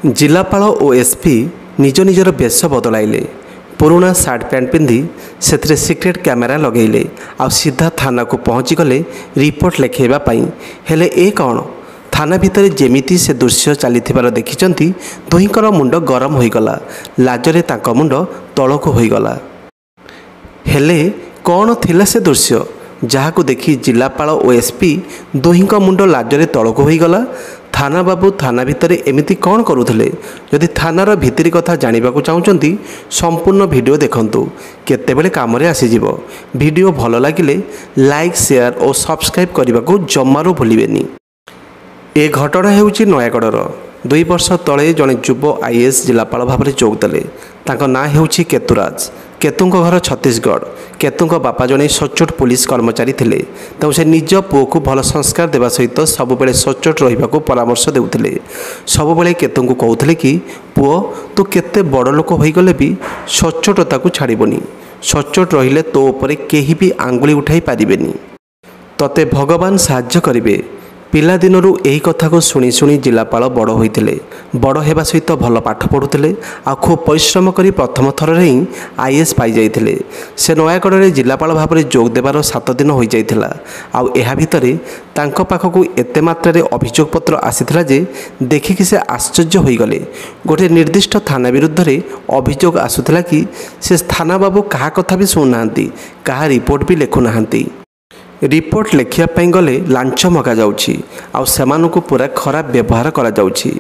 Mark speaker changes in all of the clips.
Speaker 1: जिलापाल और एसपी निज निजर बेश बदलाइले। पुराणा सार्ट पैंट पिंधि से सिक्रेट कैमेरा लगेले आ सीधा थाना को पहुँची गले रिपोर्ट लिखेवाई। हेले ए कौन थाना भितर जेमिति से दृश्य चली देखिंट दुहींकर मुंड गरम होईगला। लाजरे तांको मुंड तलक होईगला। हेले कौन थिला से दृश्य जहां देखि जिलापाल और एसपी दुहींक मुंड लाजरे तलक होईगला। थाना बाबू थाना भितर एमिति कौन करुले? जदि थानार भितरी कथा जानिबाकु चाहुचंती संपूर्ण वीडियो देखंतु, केतेबेले कामरे आसीजिवो। वीडियो भल लागिले लाइक शेयर और सब्सक्राइब करने जमारू भूलिबेनी। ए घटना हेउची नयागढ़र। 2 वर्ष तले जड़े युव आईएएस जिलापाल भाव में जोगदेले। तांको नाँ हेउची केतुराज। केतुंको घर छत्तीसगढ़। केतुंको बापा जड़े सचोट पुलिस कर्मचारी थिले। तेणु से निज पुओ को भल संस्कार देवा सहित सबुबले सचोट रहिबाकु परामर्श देउथिले। सबुबले केतुंको कहउथिले कि पुओ तू केते बड़ लोक होईगले भी सचोटता को छाड़बनी। सचोट रहिले तो उपरे केही भी आंगुली उठाई पारिबेनी। तते भगवान साहाय्य करिवे। पिला दिनरू यही कथा को शुणी शुणी जिलापाल बड़ होइतिले। बड़ हेबा सहित भल पाठ पढ़ुतिले आ खूब परिश्रम करी प्रथम थर रे ही आईएएस पाई जाइतिले। से नयागढ़ रे जिलापाल भाव में जोग देवार 7 दिन हो जाइतिला। आउ एहा भितरे तांको पाखकु एते मात्रा रे अभियोग पत्र आसीथिला जे देखिकि से आश्चर्य होइगले। गोटे निर्दिष्ट थाना विरुद्ध रे अभियोग आसुथिला कि से थाना बाबू कहा कथा भी सुनाहांती, कहा रिपोर्ट भी लेखु नाहांती। रिपोर्ट लिखापी गले लांच मगा जाउछि आउ सेमानकु पूरा खराब व्यवहार करा जाउछि।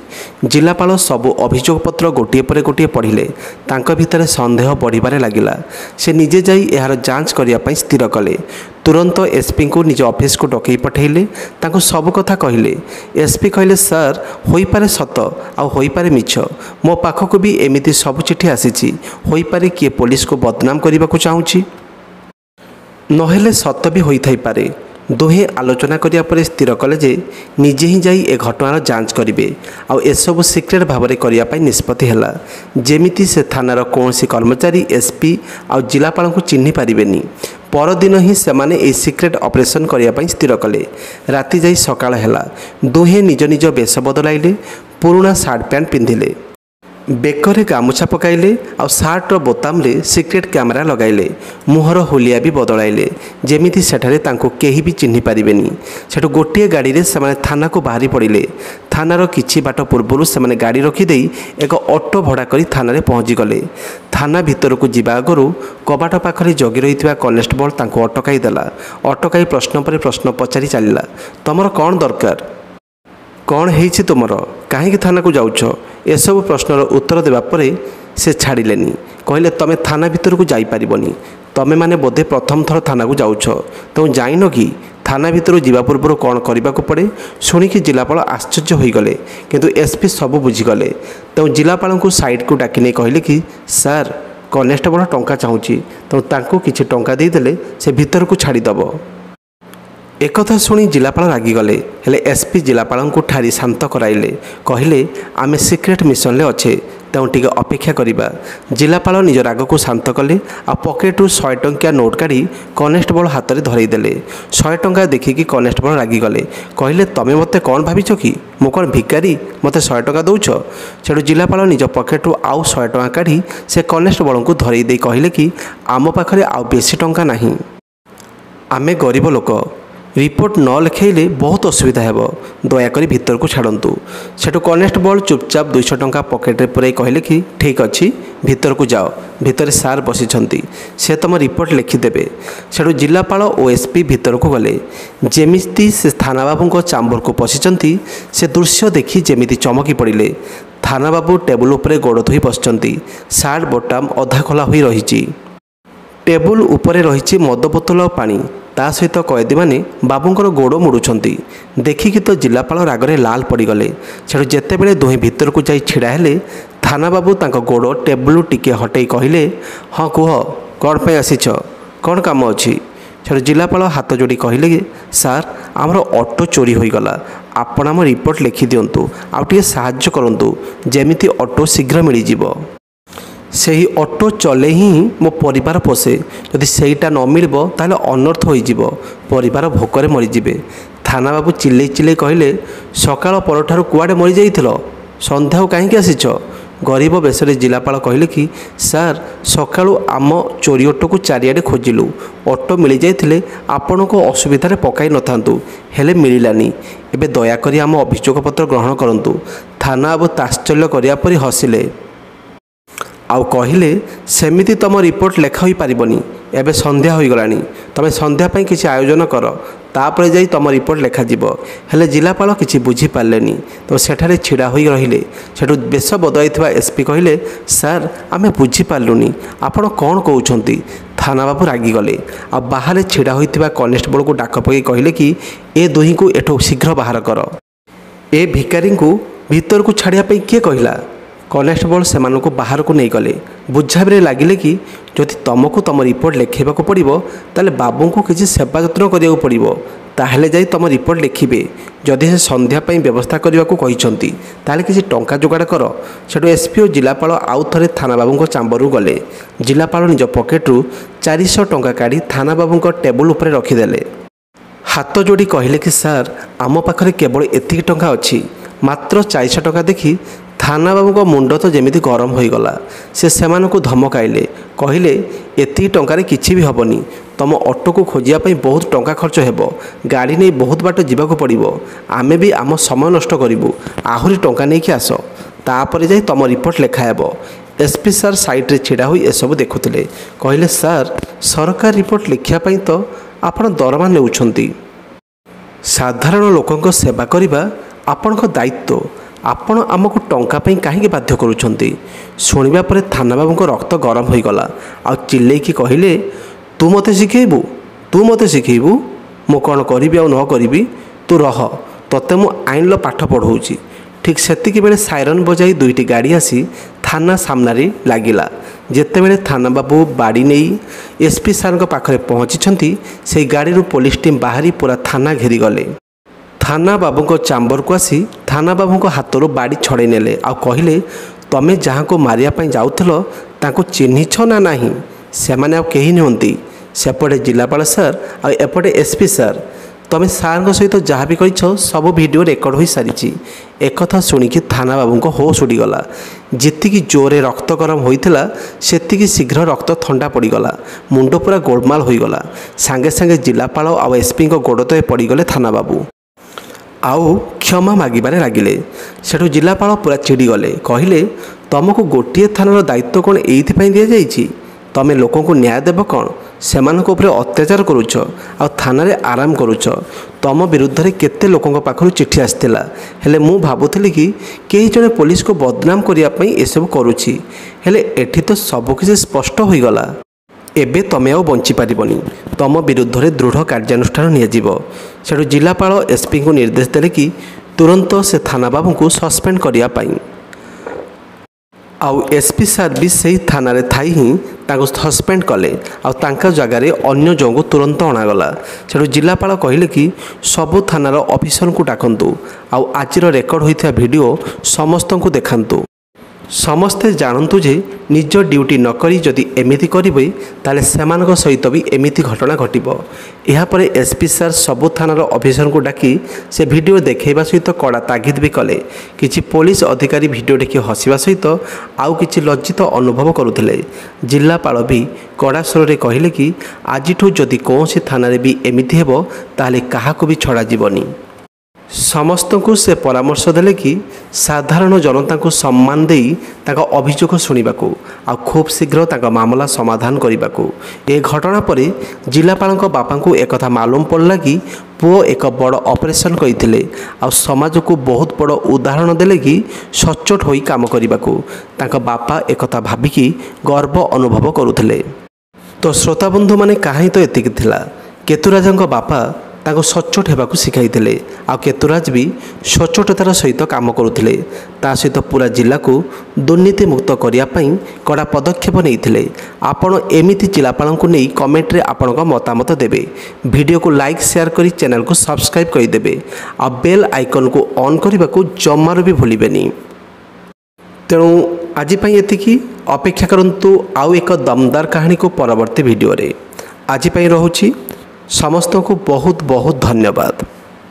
Speaker 1: जिलापाल सबु अभियोग पत्र गोटे पर गोटे पढ़िले। तांको भितर संदेह बढ़िबारे लागिला। से निजे जाई एहार जांच करिया पई स्थिर कले। तुरंत एसपी को निज ऑफिस को डकई पठेले। तांको सब कथा कहिले। एसपी कहले सर होई पारे सत आउ होई पारे मिछ। मो पाखकु भी एमिति सब चिठी आसीछि। होई पारे किए पुलिस को बदनाम करबाकू चाहुछि, नहेले सत भी होई थाई पारे। दुहे आलोचना करिया परे स्थिर कले जे निजे ही जाई ए घटनार जांच करिवे आउ एसबु सिक्रेट भाव में करिया पई निष्पत्ति हेला। जेमिति से थानार कौनसी कर्मचारी एसपी आउ जिलापाल को चिन्हि पारिबेनी। परदिन ही सेमाने ए सिक्रेट ऑपरेशन करिया पई स्थिर कले। राति जाई सकाळ हेला। दुहे निज निज बेश बदलाइले। पुराणा सार्ट पैंट पिंधिले। बेकरे गामुछा पकाइले आ सार्टर बोताम रे सिक्रेट कैमेरा लगाइले। मुहर होलिया भी बदलाइले जेमिति सेठारे तांको केही भी चिन्हि पारिबेनी। सेठु गोटे गाड़ी रे सेमाने थाना को बाहरी पड़िले। थानार किछि बाट पूर्वरु सेमाने गाड़ी रखी देई एक ऑटो भड़ा करी थाना रे पहुँची गले। थाना भितर को जिबा आगरु कबाट पाखरे जगी रहितबा कनेस्टेबल तांको अटकाई देला। अटकाई प्रश्न पर प्रश्न पचारि चलिला। तमर कौन दरकार, कौन हेछि तुमर, काहेकि थाना को जाउछ, एसबु प्रश्नर उत्तर देवा परे से छाड़िलेनी। कहले तमे थाना भितर को जाई पारिबनी। तमे माने बोधे प्रथम थर थाना को जाउछ, तो जाइन कि थाना भितर जीवा पूर्व कौन करने को पड़े। शुणिकी जिलापाल आश्चर्य होईगले। किंतु एसपी सब बुझीगले। तो जिलापाल को साइड को डाकिने कहले कि सर कनेस्टेबल टंका चाहूँगी, तो तांको किछि टंका देदेले से भितर को छाड़ीदेव। एक शुणी जिलापाल रागिगले। हेले एसपी जिलापाल को ठारी शांत कराइले। कहले आमे सिक्रेट मिशन ले अच्छे, तेणु टिके अपेक्षा करिबा। जिलापाल निज राग को शांत कले आ पकेटू 100 टंकिया नोट काढ़ी कनेस्टेबल हाथ में धरईदेले। 100 टंका देखिकी कनेस्टेबल रागिगले। कहले तमे मते कौन भाविच कि मु कौन भिकारी, मते 100 टंका दौच? सेठू जिलापाल निज पकेटू आउ 100 टंका काढ़ी से कनेस्टेबल को धरई दे कहले कि आम पाखरे आउ बेसी टंका नाही, आमे गरीब लोक, रिपोर्ट न लिखेले बहुत असुविधा हेबो, दयाकरी भितर को छाड़ंतु। सेठू कनेस्टेबल चुपचाप 200 टंका पकेट्रे पुराई कहले कि ठीक अच्छी भितर को जाओ, भितर सार बसिछंती, से तुम रिपोर्ट लिखिदेवे। सेठू जिलापाल और एसपी भितर को गले। जेमिति से थाना बाबू चाम्बर को पशिचंती से दृश्य देखी जेमिति चमकी पड़िले। थाना बाबू टेबुल उपरे गोड़ धोई बसचंती। सार्ट बोटाम अधा खोला होई रहिछि। टेबुल उपरे रहिछि मद बोतल और पानी। ता सहित कैदी माने बाबूंकर गोड़ मुड़ुछंती। देखिकी तो जिलापाल रागरे लाल पड़गले। सेठू जेतेबेले दुहे भितर को जाई छिड़ा हेले, थाना बाबू तांको गोड़ टेबुल टिके हटई कहले हाँ कह कौन पे आसीछ, कौन काम अच्छी? सेठू जिलापाल हाथ जोड़ी कहले सार आमर ऑटो चोरी होईगला, आपण आम रिपोर्ट लिखि दियंतु, आउ टिके साहाय्य करंतु जेमिति ऑटो शीघ्र मिल जिवो। सही ऑटो चले ही मो परिवार पोषे, जदि सेटा न मिल ताले अनर्थ हो परिवार भोकरे मरीजे। थाना बाबू चिल्ले चिल्ले कहले सकाळ परठारु कुआडे मरी जाइथिलो, ସନ୍ଧ୍ୟାକୁ କାହିଁକି ଆସିଛ? ଗରିବ ବେଶରେ ଜିଲ୍ଲାପାଳ କହିଲେ କି ସାର୍ ସକାଳୁ ଆମ ଚୋରି ଅଟୋକୁ ଚାରିଆଡ଼େ ଖୋଜିଲୁ। ଅଟୋ ମିଳିଯାଇଥିଲେ ଆପଣଙ୍କୁ ଅସୁବିଧାରେ ପକାଇ ନଥାନ୍ତୁ, ହେଲେ ମିଳିଲାନି। ଏବେ ଦୟାକରି ଆମ ଅଭିଯୋଗପତ୍ର ଗ୍ରହଣ କରନ୍ତୁ। ଥାନା ବାବୁ ତାଶ୍ଚଲ୍ୟ କରିବା ପରି ହସିଲେ ଆଉ କହିଲେ ସେମିତି ତୁମ ରିପୋର୍ଟ ଲେଖା ହୋଇପାରିବନି। ଏବେ ସନ୍ଧ୍ୟା ହୋଇଗଲାଣି, ତୁମେ ସନ୍ଧ୍ୟା ପାଇଁ କିଛି ଆୟୋଜନ କର, ତାପରେ ଯାଇ ତୁମ ରିପୋର୍ଟ ଲେଖାଯିବ। ହେଲେ ଜିଲ୍ଲାପାଳ କିଛି ବୁଝିପାରିଲେନି ତ ସେଠାରେ ଛିଡ଼ା ହୋଇ ରହିଲେ। ସେଠୁ ବେଶ ବଦଳାଇଥିବା ଏସ୍ପି କହିଲେ ସାର୍ ଆମେ ବୁଝିପାରିଲୁନି ଆପଣ କ'ଣ କହୁଛନ୍ତି। ଥାନା ବାବୁ ରାଗିଗଲେ ଆଉ ବାହାରେ ଛିଡ଼ା ହୋଇଥିବା କନେଷ୍ଟବଳକୁ ଡାକ ପକାଇ କହିଲେ କି ଏ ଦୁହିଁଙ୍କୁ ଏଠୁ ଶୀଘ୍ର ବାହାର କର। ଏ ଭିକାରୀଙ୍କୁ ଭିତରକୁ ଛାଡ଼ିବା ପାଇଁ କିଏ କହିଲା? କନେଷ୍ଟବଳ ସେମାନଙ୍କୁ ବାହାରକୁ ନେଇଗଲେ। ବୁଝାବିରେ ଲାଗିଲେ କି ଯଦି ତୁମକୁ ତୁମ ରିପୋର୍ଟ ଲେଖାଇବାକୁ ପଡ଼ିବ ତାହେଲେ ବାବୁଙ୍କୁ କିଛି ସେବା ଯତ୍ନ କରିବାକୁ ପଡ଼ିବ, ତାହେଲେ ଯାଇ ତୁମ ରିପୋର୍ଟ ଲେଖିବେ। ଯଦି ସେ ସନ୍ଧ୍ୟା ପାଇଁ ବ୍ୟବସ୍ଥା କରିବାକୁ କହିଛନ୍ତି ତାହେଲେ କିଛି ଟଙ୍କା ଯୋଗାଡ଼ କର। ସେଠୁ ଏସ୍ପି ଓ ଜିଲ୍ଲାପାଳ ଆଉ ଥରେ ଥାନା ବାବୁଙ୍କ ଚାମ୍ବରକୁ ଗଲେ। ଜିଲ୍ଲାପାଳ ନିଜ ପକେଟରୁ 400 ଟଙ୍କା କାଢ଼ି ଥାନା ବାବୁଙ୍କ ଟେବୁଲ ଉପରେ ରଖିଦେଲେ। ହାତ ଯୋଡ଼ି କହିଲେ କି ସାର୍ ଆମ ପାଖରେ କେବଳ ଏତିକି ଟଙ୍କା ଅଛି। ମାତ୍ର 400 ଟଙ୍କା ଦେଖି ଥାନା ବାବୁଙ୍କ ମୁଣ୍ଡ ତ ଯେମିତି ଗରମ ହୋଇଗଲା। ସେ ସେମାନଙ୍କୁ ଧମକାଇଲେ, କହିଲେ ଏତିକି ଟଙ୍କାରେ କିଛି ବି ହେବନି। ତୁମ ଅଟୋକୁ ଖୋଜିବା ପାଇଁ ବହୁତ ଟଙ୍କା ଖର୍ଚ୍ଚ ହେବ, ଗାଡ଼ି ନେଇ ବହୁତ ବାଟ ଯିବାକୁ ପଡ଼ିବ। ଆମେ ବି ଆମ ସମୟ ନଷ୍ଟ କରିବୁ, ଆହୁରି ଟଙ୍କା ନେଇକି ଆସ, ତାପରେ ଯାଇ ତୁମ ରିପୋର୍ଟ ଲେଖା ହେବ। ଏସ୍ପି ସାର୍ ସାଇଡ଼୍ରେ ଛିଡ଼ା ହୋଇ ଏସବୁ ଦେଖୁଥିଲେ। କହିଲେ ସାର୍ ସରକାର ରିପୋର୍ଟ ଲେଖିବା ପାଇଁ ତ ଆପଣ ଦରମା ନେଉଛନ୍ତି। ସାଧାରଣ ଲୋକଙ୍କ ସେବା କରିବା ଆପଣଙ୍କ ଦାୟିତ୍ୱ। ଆପଣ ଆମକୁ ଟଙ୍କା ପାଇଁ କାହିଁକି ବାଧ୍ୟ କରୁଛନ୍ତି? ଶୁଣିବା ପରେ ଥାନା ବାବୁଙ୍କ ରକ୍ତ ଗରମ ହୋଇଗଲା ଆଉ ଚିଲେଇକି କହିଲେ ତୁ ମୋତେ ଶିଖେଇବୁ? ତୁ ମୋତେ ଶିଖେଇବୁ ମୁଁ କ'ଣ କରିବି ଆଉ ନ କରିବି? ତୁ ରହ, ତୋତେ ମୁଁ ଆଇନର ପାଠ ପଢ଼ଉଛି। ଠିକ୍ ସେତିକି ବେଳେ ସାଇରନ୍ ବଜାଇ ଦୁଇଟି ଗାଡ଼ି ଆସି ଥାନା ସାମ୍ନାରେ ଲାଗିଲା। ଯେତେବେଳେ ଥାନା ବାବୁ ବାଡ଼ି ନେଇ ଏସ୍ପି ସାର୍ଙ୍କ ପାଖରେ ପହଞ୍ଚିଛନ୍ତି ସେହି ଗାଡ଼ିରୁ ପୋଲିସ ଟିମ୍ ବାହାରି ପୁରା ଥାନା ଘେରିଗଲେ। ଥାନା ବାବୁଙ୍କ ଚାମ୍ବରକୁ ଆସି ଥାନା ବାବୁଙ୍କ ହାତରୁ ବାଡ଼ି ଛଡ଼ାଇ ନେଲେ ଆଉ କହିଲେ ତମେ ଯାହାଙ୍କୁ ମାରିବା ପାଇଁ ଯାଉଥିଲ ତାଙ୍କୁ ଚିହ୍ନିଛ ନା ନାହିଁ? ସେମାନେ ଆଉ କେହି ନୁହନ୍ତି, ସେପଟେ ଜିଲ୍ଲାପାଳ ସାର୍ ଆଉ ଏପଟେ ଏସ୍ପି ସାର୍। ତମେ ସାର୍ଙ୍କ ସହିତ ଯାହା ବି କରିଛ ସବୁ ଭିଡ଼ିଓ ରେକର୍ଡ଼ ହୋଇସାରିଛି। ଏକଥା ଶୁଣିକି ଥାନା ବାବୁଙ୍କ ହୋସ୍ ଉଡ଼ିଗଲା। ଯେତିକି ଜୋରରେ ରକ୍ତ ଗରମ ହୋଇଥିଲା ସେତିକି ଶୀଘ୍ର ରକ୍ତ ଥଣ୍ଡା ପଡ଼ିଗଲା। ମୁଣ୍ଡ ପୁରା ଗୋଳମାଳ ହୋଇଗଲା। ସାଙ୍ଗେ ସାଙ୍ଗେ ଜିଲ୍ଲାପାଳ ଆଉ ଏସ୍ପିଙ୍କ ଗୋଡ଼ ତଳେ ପଡ଼ିଗଲେ ଥାନା ବାବୁ ଆଉ କ୍ଷମା ମାଗିବାରେ ଲାଗିଲେ। ସେଠୁ ଜିଲ୍ଲାପାଳ ପୁରା ଚିଡ଼ିଗଲେ, କହିଲେ ତୁମକୁ ଗୋଟିଏ ଥାନାର ଦାୟିତ୍ୱ କ'ଣ ଏଇଥିପାଇଁ ଦିଆଯାଇଛି? ତୁମେ ଲୋକଙ୍କୁ ନ୍ୟାୟ ଦେବ କ'ଣ? ସେମାନଙ୍କ ଉପରେ ଅତ୍ୟାଚାର କରୁଛ ଆଉ ଥାନାରେ ଆରାମ କରୁଛ। ତୁମ ବିରୁଦ୍ଧରେ କେତେ ଲୋକଙ୍କ ପାଖରୁ ଚିଠି ଆସିଥିଲା, ହେଲେ ମୁଁ ଭାବୁଥିଲି କି କେହି ଜଣେ ପୋଲିସକୁ ବଦନାମ କରିବା ପାଇଁ ଏସବୁ କରୁଛି। ହେଲେ ଏଠି ତ ସବୁକିଛି ସ୍ପଷ୍ଟ ହୋଇଗଲା। ଏବେ ତୁମେ ଆଉ ବଞ୍ଚିପାରିବନି, ତୁମ ବିରୁଦ୍ଧରେ ଦୃଢ଼ କାର୍ଯ୍ୟାନୁଷ୍ଠାନ ନିଆଯିବ। ସେଠୁ ଜିଲ୍ଲାପାଳ ଏସ୍ପିଙ୍କୁ ନିର୍ଦ୍ଦେଶ ଦେଲେ କି ତୁରନ୍ତ ସେ ଥାନା ବାବୁଙ୍କୁ ସସ୍ପେଣ୍ଡ କରିବା ପାଇଁ। ଆଉ ଏସ୍ପି ସାର୍ ବି ସେହି ଥାନାରେ ଥାଇ ହିଁ ତାଙ୍କୁ ସସ୍ପେଣ୍ଡ କଲେ ଆଉ ତାଙ୍କ ଜାଗାରେ ଅନ୍ୟ ଜଣଙ୍କୁ ତୁରନ୍ତ ଅଣାଗଲା। ସେଠୁ ଜିଲ୍ଲାପାଳ କହିଲେ କି ସବୁ ଥାନାର ଅଫିସରଙ୍କୁ ଡାକନ୍ତୁ ଆଉ ଆଜିର ରେକର୍ଡ଼ ହୋଇଥିବା ଭିଡ଼ିଓ ସମସ୍ତଙ୍କୁ ଦେଖାନ୍ତୁ। ସମସ୍ତେ ଜାଣନ୍ତୁ ଯେ ନିଜ ଡ୍ୟୁଟି ନ କରି ଯଦି ଏମିତି କରିବେ ତାହେଲେ ସେମାନଙ୍କ ସହିତ ବି ଏମିତି ଘଟଣା ଘଟିବ। ଏହାପରେ ଏସ୍ପି ସାର୍ ସବୁ ଥାନାର ଅଫିସରଙ୍କୁ ଡାକି ସେ ଭିଡ଼ିଓ ଦେଖାଇବା ସହିତ କଡ଼ା ତାଗିଦ ବି କଲେ। କିଛି ପୋଲିସ ଅଧିକାରୀ ଭିଡ଼ିଓ ଦେଖି ହସିବା ସହିତ ଆଉ କିଛି ଲଜ୍ଜିତ ଅନୁଭବ କରୁଥିଲେ। ଜିଲ୍ଲାପାଳ ବି କଡ଼ା ସ୍ୱରରେ କହିଲେ କି ଆଜିଠୁ ଯଦି କୌଣସି ଥାନାରେ ବି ଏମିତି ହେବ ତାହେଲେ କାହାକୁ ବି ଛଡ଼ାଯିବନି। ସମସ୍ତଙ୍କୁ ସେ ପରାମର୍ଶ ଦେଲେ କି ସାଧାରଣ ଜନତାଙ୍କୁ ସମ୍ମାନ ଦେଇ ତାଙ୍କ ଅଭିଯୋଗ ଶୁଣିବାକୁ ଆଉ ଖୁବ୍ ଶୀଘ୍ର ତାଙ୍କ ମାମଲା ସମାଧାନ କରିବାକୁ। ଏ ଘଟଣା ପରେ ଜିଲ୍ଲାପାଳଙ୍କ ବାପାଙ୍କୁ ଏକଥା ମାଲୁମ ପଡ଼ିଲା କି ପୁଅ ଏକ ବଡ଼ ଅପରେସନ୍ କରିଥିଲେ ଆଉ ସମାଜକୁ ବହୁତ ବଡ଼ ଉଦାହରଣ ଦେଲେ କି ସଚ୍ଚୋଟ ହୋଇ କାମ କରିବାକୁ। ତାଙ୍କ ବାପା ଏକଥା ଭାବିକି ଗର୍ବ ଅନୁଭବ କରୁଥିଲେ। ତ ଶ୍ରୋତାବନ୍ଧୁମାନେ କାହିଁ ତ ଏତିକି ଥିଲା। କେତୁରାଜଙ୍କ ବାପା ତାଙ୍କୁ ସଚ୍ଚୋଟ ହେବାକୁ ଶିଖାଇଥିଲେ ଆଉ କେତୁରାଜ ବି ସଚ୍ଚୋଟତାର ସହିତ କାମ କରୁଥିଲେ। ତା ସହିତ ପୁରା ଜିଲ୍ଲାକୁ ଦୁର୍ନୀତିମୁକ୍ତ କରିବା ପାଇଁ କଡ଼ା ପଦକ୍ଷେପ ନେଇଥିଲେ। ଆପଣ ଏମିତି ଜିଲ୍ଲାପାଳଙ୍କୁ ନେଇ କମେଣ୍ଟରେ ଆପଣଙ୍କ ମତାମତ ଦେବେ। ଭିଡ଼ିଓକୁ ଲାଇକ୍ ସେୟାର କରି ଚ୍ୟାନେଲକୁ ସବସ୍କ୍ରାଇବ୍ କରିଦେବେ ଆଉ ବେଲ୍ ଆଇକନ୍କୁ ଅନ୍ କରିବାକୁ ଜମାରୁ ବି ଭୁଲିବେନି। ତେଣୁ ଆଜି ପାଇଁ ଏତିକି। ଅପେକ୍ଷା କରନ୍ତୁ ଆଉ ଏକ ଦମଦାର କାହାଣୀକୁ ପରବର୍ତ୍ତୀ ଭିଡ଼ିଓରେ। ଆଜି ପାଇଁ ରହୁଛି। ସମସ୍ତଙ୍କୁ ବହୁତ ବହୁତ ଧନ୍ୟବାଦ।